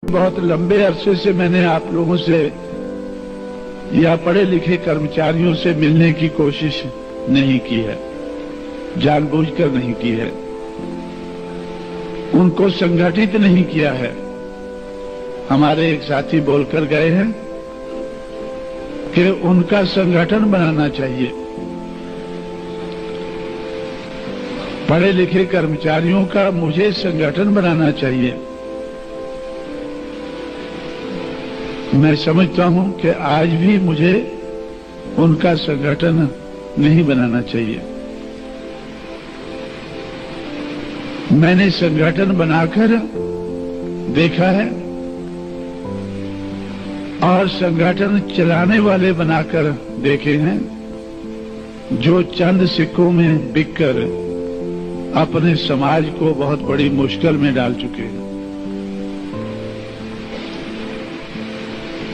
बहुत लंबे अरसे से मैंने आप लोगों से या पढ़े लिखे कर्मचारियों से मिलने की कोशिश नहीं की है, जानबूझकर नहीं की है। उनको संगठित नहीं किया है। हमारे एक साथी बोलकर गए हैं कि उनका संगठन बनाना चाहिए। पढ़े लिखे कर्मचारियों का मुझे संगठन बनाना चाहिए। मैं समझता हूं कि आज भी मुझे उनका संगठन नहीं बनाना चाहिए। मैंने संगठन बनाकर देखा है और संगठन चलाने वाले बनाकर देखे हैं जो चंद सिक्कों में बिककर अपने समाज को बहुत बड़ी मुश्किल में डाल चुके हैं।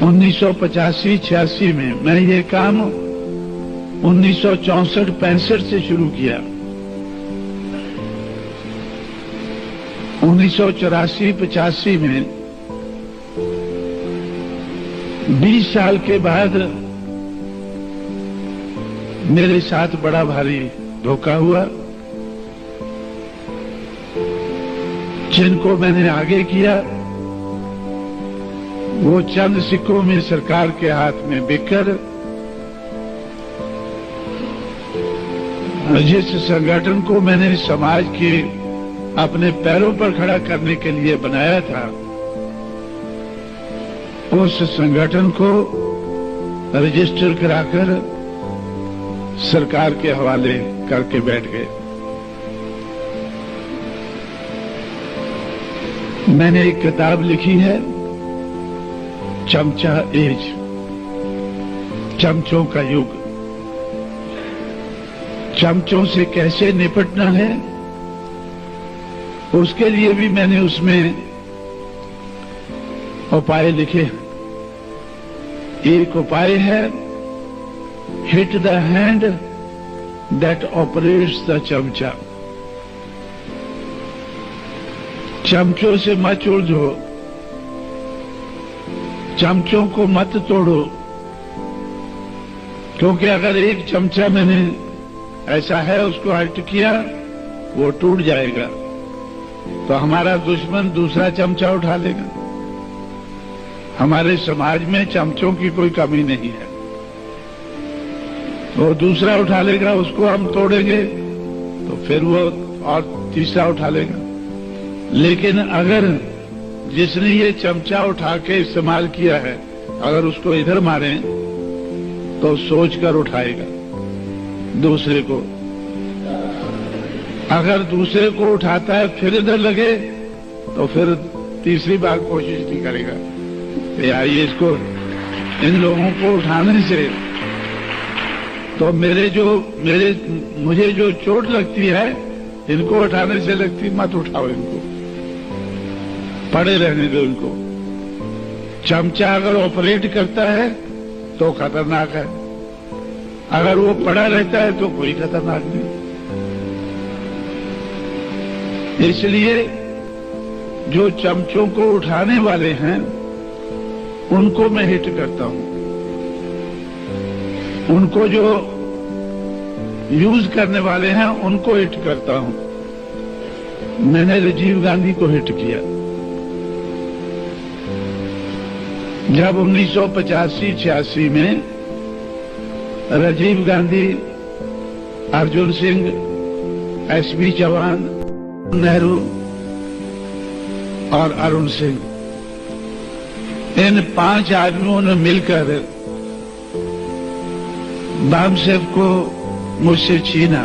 1985-86 में मैं ये काम 1964-65 से शुरू किया। 1984-85 में 20 साल के बाद मेरे साथ बड़ा भारी धोखा हुआ। जिनको मैंने आगे किया वो चंद सिक्कों में सरकार के हाथ में बिककर जिस संगठन को मैंने समाज के अपने पैरों पर खड़ा करने के लिए बनाया था, उस संगठन को रजिस्टर कराकर सरकार के हवाले करके बैठ गए। मैंने एक किताब लिखी है, चमचा एज, चमचों का युग। चमचों से कैसे निपटना है उसके लिए भी मैंने उसमें उपाय लिखे। एक उपाय है, hit the hand that operates the चमचा। चमचों से मत उलझो, चमचों को मत तोड़ो, क्योंकि अगर एक चमचा मैंने ऐसा है उसको हल्ट किया वो टूट जाएगा तो हमारा दुश्मन दूसरा चमचा उठा लेगा। हमारे समाज में चमचों की कोई कमी नहीं है। वो दूसरा उठा लेगा, उसको हम तोड़ेंगे तो फिर वो और तीसरा उठा लेगा। लेकिन अगर जिसने ये चमचा उठा के इस्तेमाल किया है अगर उसको इधर मारें तो सोचकर उठाएगा दूसरे को। अगर दूसरे को उठाता है फिर इधर लगे तो फिर तीसरी बार कोशिश नहीं करेगा। यार ये इसको इन लोगों को उठाने से तो मुझे जो चोट लगती है इनको उठाने से लगती, मत उठाओ इनको, पड़े रहने दो इनको। चमचा अगर ऑपरेट करता है तो खतरनाक है, अगर वो पड़ा रहता है तो कोई खतरनाक नहीं। इसलिए जो चमचों को उठाने वाले हैं उनको मैं हिट करता हूं। उनको जो यूज करने वाले हैं उनको हिट करता हूं। मैंने राजीव गांधी को हिट किया। जब 1985-86 में राजीव गांधी, अर्जुन सिंह, एसबी चौहान, नेहरू और अरुण सिंह, इन 5 आदमियों ने मिलकर बामसेफ को मुझसे छीना।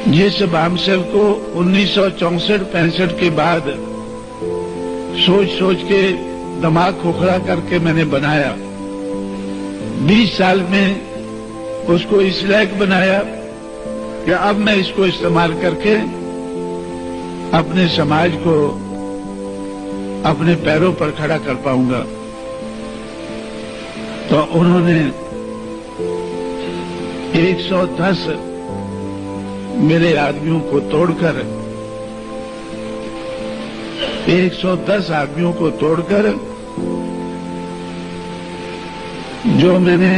जिस बामसेफ को 1964-65 के बाद सोच सोच के दिमाग खोखला करके मैंने बनाया, 20 साल में उसको इस लायक बनाया कि अब मैं इसको इस्तेमाल करके अपने समाज को अपने पैरों पर खड़ा कर पाऊंगा। तो उन्होंने 110 मेरे आदमियों को तोड़कर 110 आदमियों को तोड़कर जो मैंने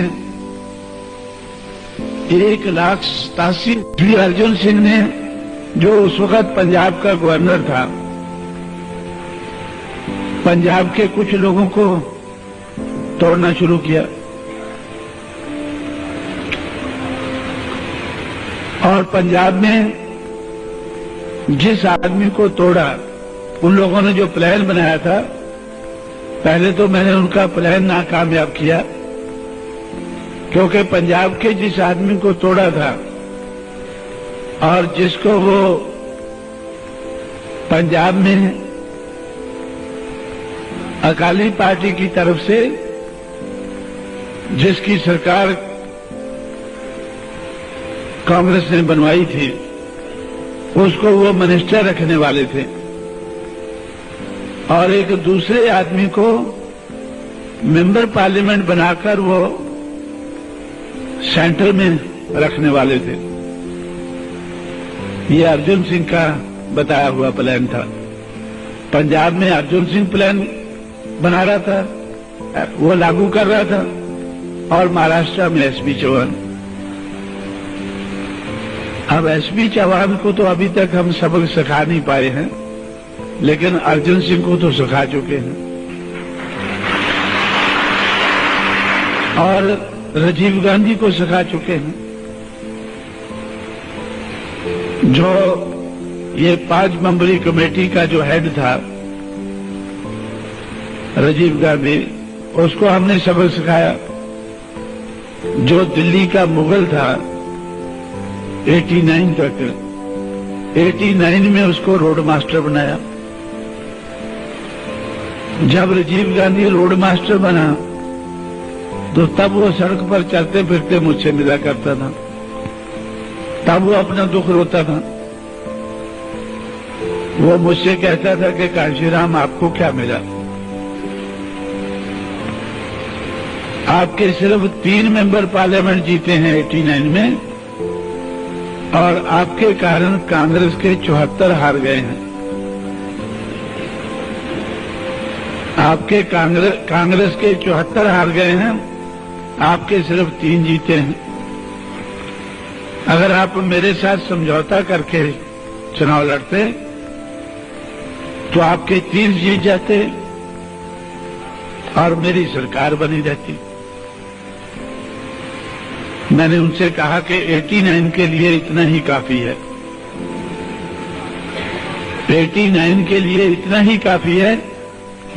1,87,000 श्री अर्जुन सिंह ने, जो उस वक्त पंजाब का गवर्नर था, पंजाब के कुछ लोगों को तोड़ना शुरू किया और पंजाब में जिस आदमी को तोड़ा, उन लोगों ने जो प्लान बनाया था, पहले तो मैंने उनका प्लान नाकामयाब किया, क्योंकि पंजाब के जिस आदमी को तोड़ा था और जिसको वो पंजाब में अकाली पार्टी की तरफ से, जिसकी सरकार कांग्रेस ने बनवाई थी, उसको वो मिनिस्टर रखने वाले थे और एक दूसरे आदमी को मेंबर पार्लियामेंट बनाकर वो सेंटर में रखने वाले थे। ये अर्जुन सिंह का बताया हुआ प्लान था। पंजाब में अर्जुन सिंह प्लान बना रहा था, वो लागू कर रहा था, और महाराष्ट्र में एसपी चौहान। अब एसपी चौहान को तो अभी तक हम सबक सिखा नहीं पाए हैं, लेकिन अर्जुन सिंह को तो सिखा चुके हैं। और राजीव गांधी को सिखा चुके हैं। जो ये 5 मेंबरी कमेटी का जो हेड था राजीव गांधी, उसको हमने सबक सिखाया। जो दिल्ली का मुगल था 89 तक, 89 में उसको रोड मास्टर बनाया। जब राजीव गांधी रोड मास्टर बना तो तब वो सड़क पर चलते फिरते मुझसे मिला करता था, तब वो अपना दुख रोता था। वो मुझसे कहता था कि कांशीराम, आपको क्या मिला? आपके सिर्फ 3 मेंबर पार्लियामेंट जीते हैं 89 में, और आपके कारण कांग्रेस के 74 हार गए हैं। आपके कांग्रेस के 74 हार गए हैं, आपके सिर्फ 3 जीते हैं। अगर आप मेरे साथ समझौता करके चुनाव लड़ते तो आपके 3 जीत जाते और मेरी सरकार बनी रहती। मैंने उनसे कहा कि 89 के लिए इतना ही काफी है, 89 के लिए इतना ही काफी है,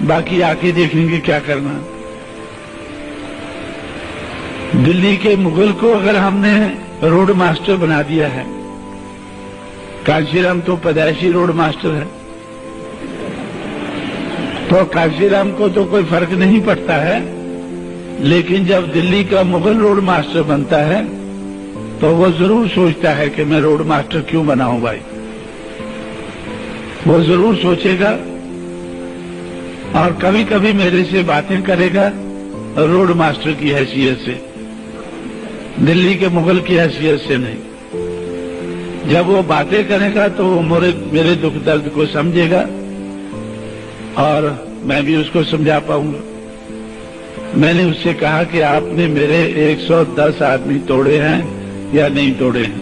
बाकी आके देखेंगे क्या करना। दिल्ली के मुगल को अगर हमने रोड मास्टर बना दिया है, कांशीराम तो पैदाइशी रोड मास्टर है, तो कांशीराम को तो कोई फर्क नहीं पड़ता है। लेकिन जब दिल्ली का मुगल रोड मास्टर बनता है तो वो जरूर सोचता है कि मैं रोड मास्टर क्यों बनाऊं भाई। वो जरूर सोचेगा और कभी कभी मेरे से बातें करेगा रोड मास्टर की हैसियत से, दिल्ली के मुगल की हैसियत से नहीं। जब वो बातें करेगा तो वो मेरे दुख दर्द को समझेगा और मैं भी उसको समझा पाऊंगा। मैंने उससे कहा कि आपने मेरे 110 आदमी तोड़े हैं या नहीं तोड़े हैं,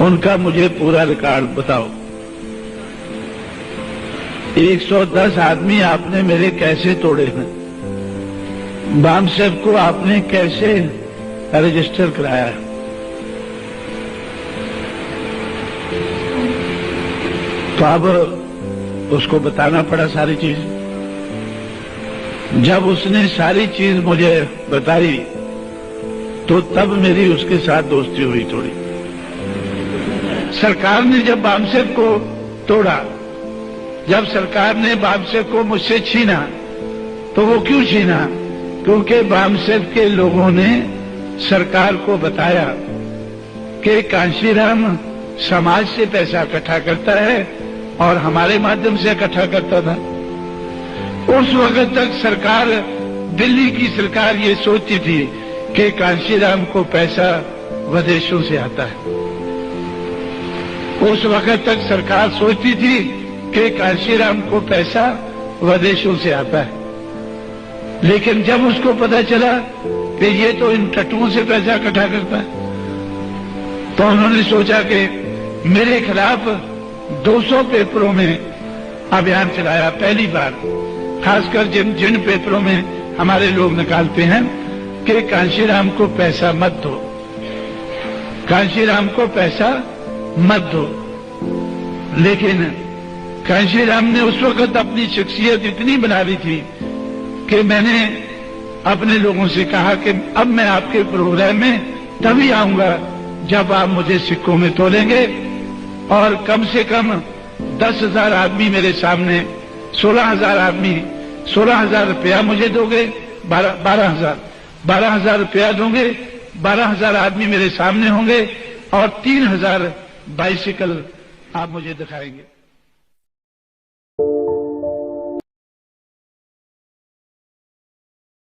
उनका मुझे पूरा रिकॉर्ड बताओ। 110 आदमी आपने मेरे कैसे तोड़े हैं? बाम साहब को आपने कैसे रजिस्टर कराया है? तो अब उसको बताना पड़ा सारी चीज। जब उसने सारी चीज मुझे बताई तो तब मेरी उसके साथ दोस्ती हुई थोड़ी। सरकार ने जब बामसेफ को तोड़ा, जब सरकार ने बामसेफ को मुझसे छीना, तो वो क्यों छीना? क्योंकि बामसेफ के लोगों ने सरकार को बताया कि कांशीराम समाज से पैसा इकट्ठा करता है और हमारे माध्यम से इकट्ठा करता था। उस वक्त तक सरकार, दिल्ली की सरकार ये सोचती थी कि कांशीराम को पैसा विदेशों से आता है। उस वक्त तक सरकार सोचती थी कि कांशीराम को पैसा विदेशों से आता है, लेकिन जब उसको पता चला कि ये तो इन टट्टुओं से पैसा इकट्ठा करता है, तो उन्होंने सोचा कि मेरे खिलाफ 200 पेपरों में अभियान चलाया पहली बार। खासकर जिन पेपरों में हमारे लोग निकालते हैं कि कांशीराम को पैसा मत दो, कांशीराम को पैसा मत दो। लेकिन कांशीराम ने उस वक्त अपनी शख्सियत इतनी बना ली थी कि मैंने अपने लोगों से कहा कि अब मैं आपके प्रोग्राम में तभी आऊंगा जब आप मुझे सिक्कों में तोलेंगे और कम से कम 10,000 आदमी मेरे सामने, 16,000 आदमी, 16,000 रुपया मुझे दोगे, 12,000 रुपया दोगे, 12,000 आदमी मेरे सामने होंगे और 3,000 बाइसिकल आप मुझे दिखाएंगे।